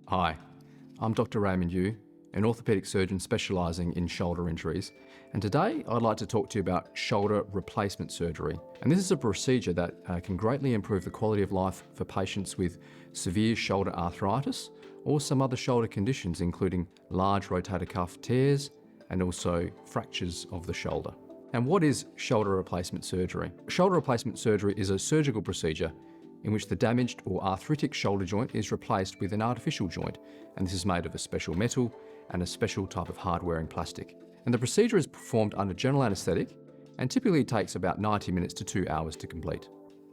Hi, I'm Dr. Raymond Yu, an orthopaedic surgeon specialising in shoulder injuries, and today I'd like to talk to you about shoulder replacement surgery. And this is a procedure that can greatly improve the quality of life for patients with severe shoulder arthritis or some other shoulder conditions, including large rotator cuff tears and also fractures of the shoulder. And what is shoulder replacement surgery? Shoulder replacement surgery is a surgical procedure in which the damaged or arthritic shoulder joint is replaced with an artificial joint, and this is made of a special metal and a special type of hard-wearing plastic. And the procedure is performed under general anaesthetic and typically takes about 90 minutes to 2 hours to complete.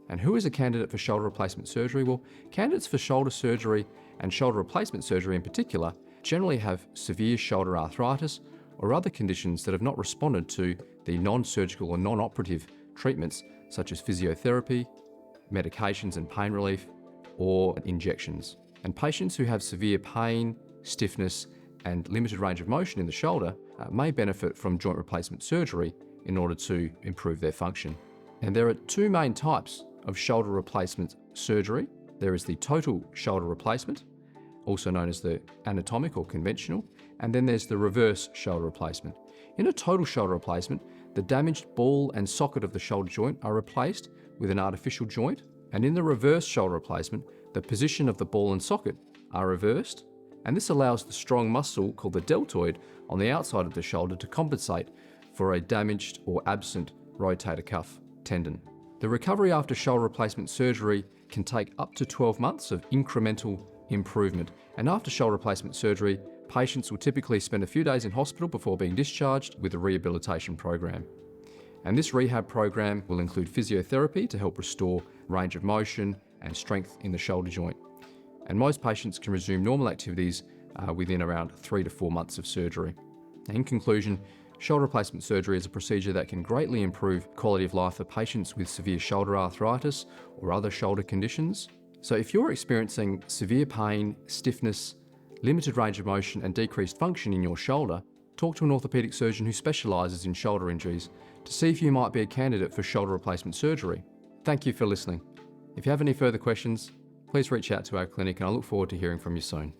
And who is a candidate for shoulder replacement surgery? Well, candidates for shoulder surgery and shoulder replacement surgery in particular generally have severe shoulder arthritis or other conditions that have not responded to the non-surgical or non-operative treatments such as physiotherapy, medications and pain relief, or injections. And patients who have severe pain, stiffness, and limited range of motion in the shoulder may benefit from joint replacement surgery in order to improve their function. And there are two main types of shoulder replacement surgery. There is the total shoulder replacement, also known as the anatomic or conventional, and then there's the reverse shoulder replacement. In a total shoulder replacement, the damaged ball and socket of the shoulder joint are replaced with an artificial joint, and in the reverse shoulder replacement, the position of the ball and socket are reversed, and this allows the strong muscle called the deltoid on the outside of the shoulder to compensate for a damaged or absent rotator cuff tendon. The recovery after shoulder replacement surgery can take up to 12 months of incremental improvement, and after shoulder replacement surgery, patients will typically spend a few days in hospital before being discharged with a rehabilitation program. And this rehab program will include physiotherapy to help restore range of motion and strength in the shoulder joint. And most patients can resume normal activities within around 3 to 4 months of surgery. In conclusion, shoulder replacement surgery is a procedure that can greatly improve quality of life for patients with severe shoulder arthritis or other shoulder conditions. So if you're experiencing severe pain, stiffness, limited range of motion and decreased function in your shoulder, talk to an orthopaedic surgeon who specialises in shoulder injuries to see if you might be a candidate for shoulder replacement surgery. Thank you for listening. If you have any further questions, please reach out to our clinic and I look forward to hearing from you soon.